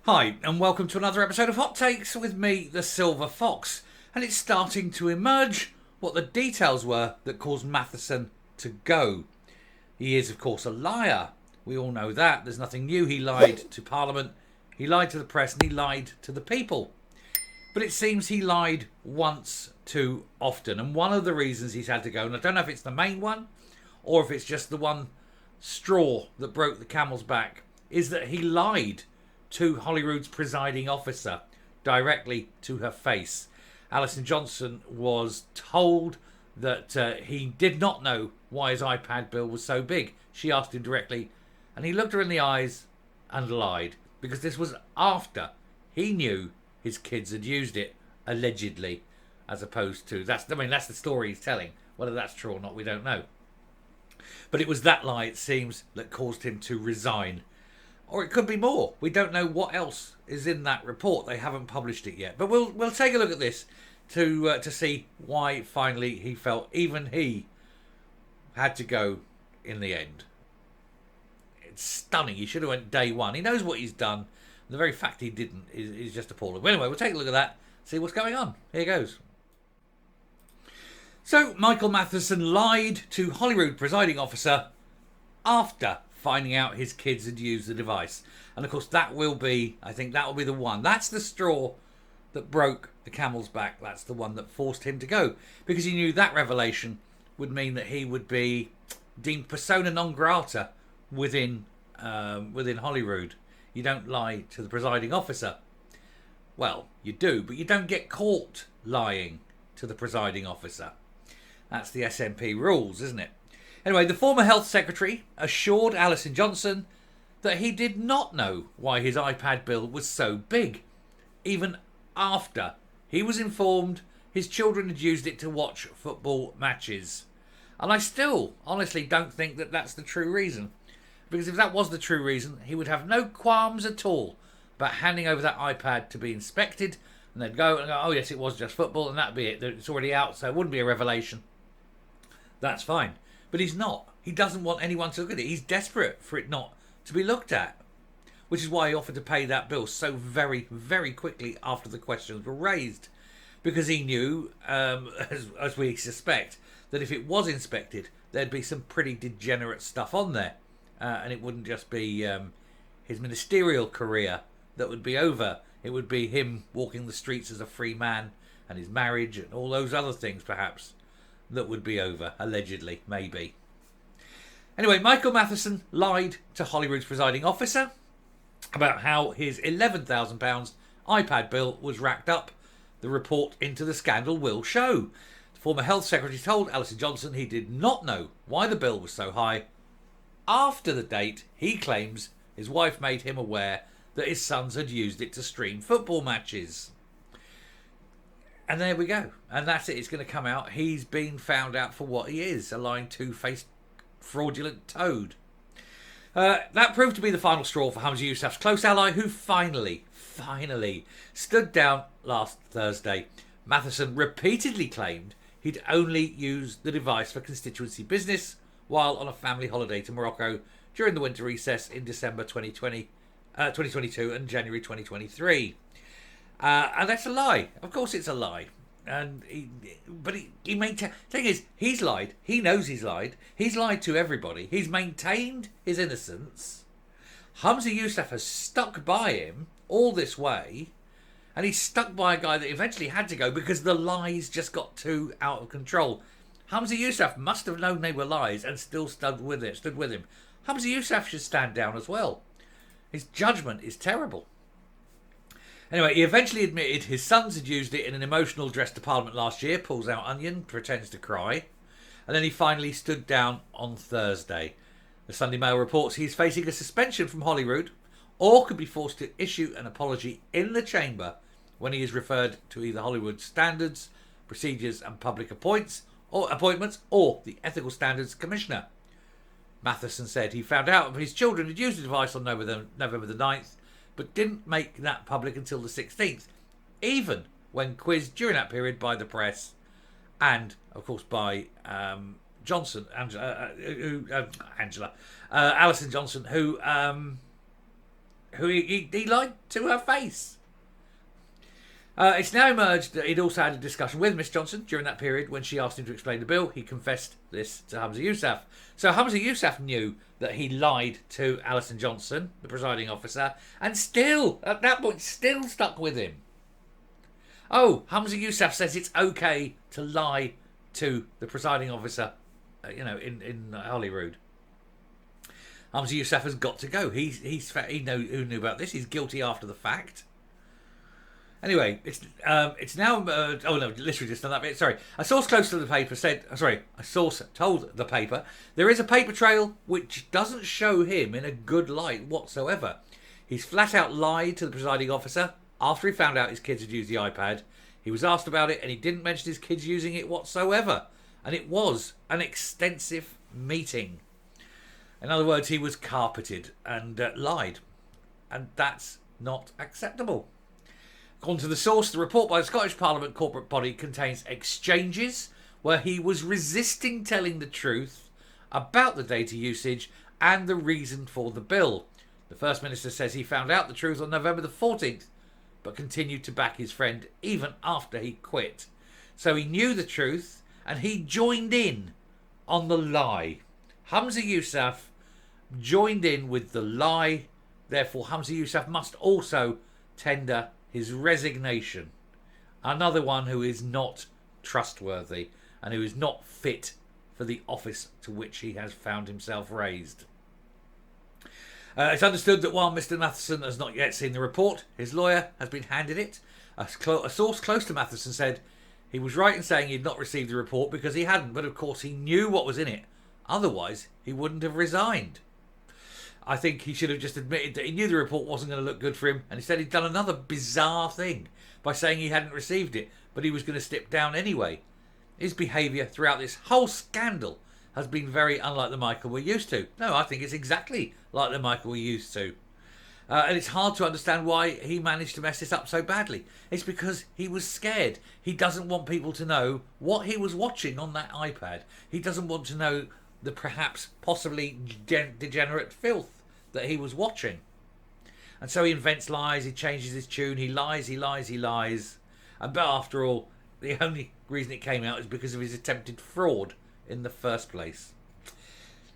Hi, and welcome to another episode of Hot Takes with me, the Silver Fox. And it's starting to emerge what the details were that caused Matheson to go. He is, of course, a liar. We all know that. There's nothing new. He lied to Parliament, he lied to the press, and he lied to the people. But it seems he lied once too often. And one of the reasons he's had to go, and I don't know if it's the main one or if it's just the one straw that broke the camel's back, is that he lied to Holyrood's presiding officer directly to her face. Alison Johnson was told that he did not know why his iPad bill was so big. She asked him directly, and he looked her in the eyes and lied, because this was after he knew his kids had used it, allegedly, as opposed to that's the story he's telling. Whether that's true or not, we don't know. But it was that lie, it seems, that caused him to resign. Or it could be more. We don't know what else is in that report. They haven't published it yet. But we'll take a look at this to see why finally he felt even he had to go in the end. It's stunning. He should have went day one. He knows what he's done. And the very fact he didn't is just appalling. But anyway, we'll take a look at that, see what's going on. Here goes. So, Michael Matheson lied to Holyrood presiding officer after finding out his kids had used the device. And of course that will be the one. That's the straw that broke the camel's back. That's the one that forced him to go. Because he knew that revelation would mean that he would be deemed persona non grata within Holyrood. You don't lie to the presiding officer. Well, you do, but you don't get caught lying to the presiding officer. That's the SNP rules, isn't it? Anyway, the former health secretary assured Alison Johnson that he did not know why his iPad bill was so big, even after he was informed his children had used it to watch football matches. And I still honestly don't think that that's the true reason. Because if that was the true reason, he would have no qualms at all about handing over that iPad to be inspected, and they'd go, oh yes, it was just football, and that'd be it. It's already out, so it wouldn't be a revelation. That's fine. But he's not. He doesn't want anyone to look at it. He's desperate for it not to be looked at. Which is why he offered to pay that bill so very, very quickly after the questions were raised. Because he knew, as we suspect, that if it was inspected, there'd be some pretty degenerate stuff on there. And it wouldn't just be his ministerial career that would be over. It would be him walking the streets as a free man, and his marriage and all those other things, perhaps, that would be over, allegedly, maybe. Anyway, Michael Matheson lied to Holyrood's presiding officer about how his £11,000 iPad bill was racked up. The report into the scandal will show. The former health secretary told Alison Johnson he did not know why the bill was so high after the date he claims his wife made him aware that his sons had used it to stream football matches. And there we go. And that's it. It's going to come out. He's been found out for what he is, a lying, two-faced, fraudulent toad. That proved to be the final straw for Humza Yousaf's close ally, who finally stood down last Thursday. Matheson repeatedly claimed he'd only used the device for constituency business while on a family holiday to Morocco during the winter recess in December 2022 and January 2023. And that's a lie. Of course it's a lie. And he thing is, he's lied. He knows he's lied. He's lied to everybody. He's maintained his innocence. Humza Yousaf has stuck by him all this way. And he's stuck by a guy that eventually had to go because the lies just got too out of control. Humza Yousaf must have known they were lies and still stood with him. Humza Yousaf should stand down as well. His judgment is terrible. Anyway, he eventually admitted his sons had used it in an emotional address to Parliament last year, pulls out onion, pretends to cry, and then he finally stood down on Thursday. The Sunday Mail reports he's facing a suspension from Holyrood, or could be forced to issue an apology in the chamber when he is referred to either Holyrood Standards, Procedures and Public Appointments, or the Ethical Standards Commissioner. Matheson said he found out his children had used the device on November the 9th, but didn't make that public until the 16th, even when quizzed during that period by the press and, of course, by Alison Johnson, who who he lied to her face. It's now emerged that he'd also had a discussion with Miss Johnson during that period when she asked him to explain the bill. He confessed this to Humza Yousaf. So Humza Yousaf knew that he lied to Alison Johnson, the presiding officer, and still, at that point, still stuck with him. Oh, Humza Yousaf says it's okay to lie to the presiding officer, in Holyrood. Humza Yousaf has got to go. He knew about this. He's guilty after the fact. Anyway, it's now. Literally just on that bit. Sorry, a source close to the paper a source told the paper there is a paper trail which doesn't show him in a good light whatsoever. He's flat out lied to the presiding officer after he found out his kids had used the iPad. He was asked about it and he didn't mention his kids using it whatsoever. And it was an extensive meeting. In other words, he was carpeted and lied. And that's not acceptable. According to the source, the report by the Scottish Parliament corporate body contains exchanges where he was resisting telling the truth about the data usage and the reason for the bill. The First Minister says he found out the truth on November the 14th, but continued to back his friend even after he quit. So he knew the truth and he joined in on the lie. Humza Yousaf joined in with the lie. Therefore, Humza Yousaf must also tender his resignation. Another one who is not trustworthy and who is not fit for the office to which he has found himself raised. It's understood that while Mr. Matheson has not yet seen the report, his lawyer has been handed it. A source close to Matheson said he was right in saying he'd not received the report because he hadn't, but of course he knew what was in it. Otherwise, he wouldn't have resigned. I think he should have just admitted that he knew the report wasn't going to look good for him, and instead he'd done another bizarre thing by saying he hadn't received it, but he was going to step down anyway. His behaviour throughout this whole scandal has been very unlike the Michael we're used to. No, I think it's exactly like the Michael we're used to. And it's hard to understand why he managed to mess this up so badly. It's because he was scared. He doesn't want people to know what he was watching on that iPad. He doesn't want to know the perhaps possibly degenerate filth that he was watching. And so he invents lies, he changes his tune, he lies. But after all, the only reason it came out is because of his attempted fraud in the first place.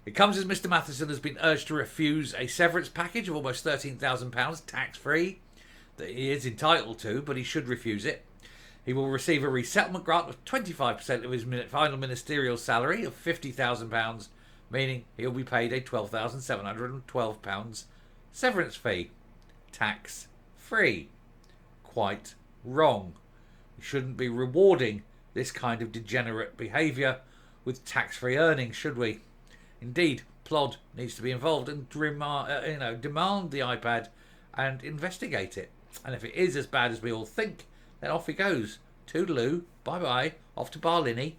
It comes as Mr. Matheson has been urged to refuse a severance package of almost £13,000 tax-free that he is entitled to, but he should refuse it. He will receive a resettlement grant of 25% of his final ministerial salary of £50,000, meaning he'll be paid a £12,712 severance fee. Tax-free. Quite wrong. We shouldn't be rewarding this kind of degenerate behaviour with tax-free earnings, should we? Indeed, Plod needs to be involved and demand the iPad and investigate it. And if it is as bad as we all think, then off he goes. Toodaloo, bye-bye, off to Barlinnie.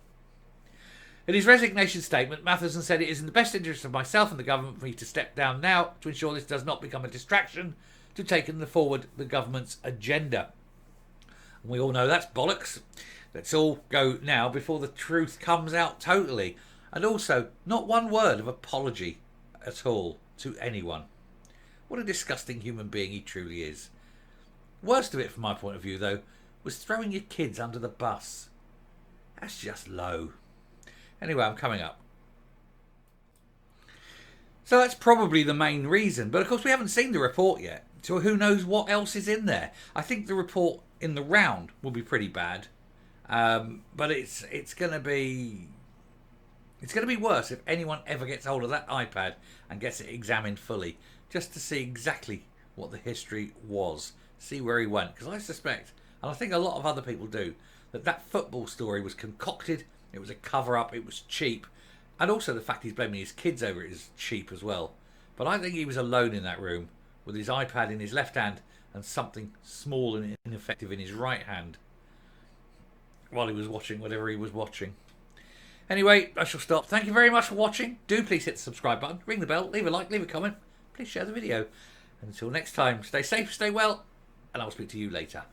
In his resignation statement, Matheson said it is in the best interest of myself and the government for me to step down now to ensure this does not become a distraction to taking forward the government's agenda. And we all know that's bollocks. Let's all go now before the truth comes out totally. And also, not one word of apology at all to anyone. What a disgusting human being he truly is. Worst of it, from my point of view, though, was throwing your kids under the bus. That's just low. Anyway, I'm coming up. So that's probably the main reason. But of course, we haven't seen the report yet. So who knows what else is in there. I think the report in the round will be pretty bad. But it's going to be... It's going to be worse if anyone ever gets hold of that iPad and gets it examined fully, just to see exactly what the history was, see where he went. Because I suspect, and I think a lot of other people do, that football story was concocted, it was a cover-up, it was cheap, and also the fact he's blaming his kids over it is cheap as well. But I think he was alone in that room, with his iPad in his left hand and something small and ineffective in his right hand, while he was watching whatever he was watching. Anyway, I shall stop. Thank you very much for watching. Do please hit the subscribe button, ring the bell, leave a like, leave a comment. Please share the video. Until next time, stay safe, stay well, and I'll speak to you later.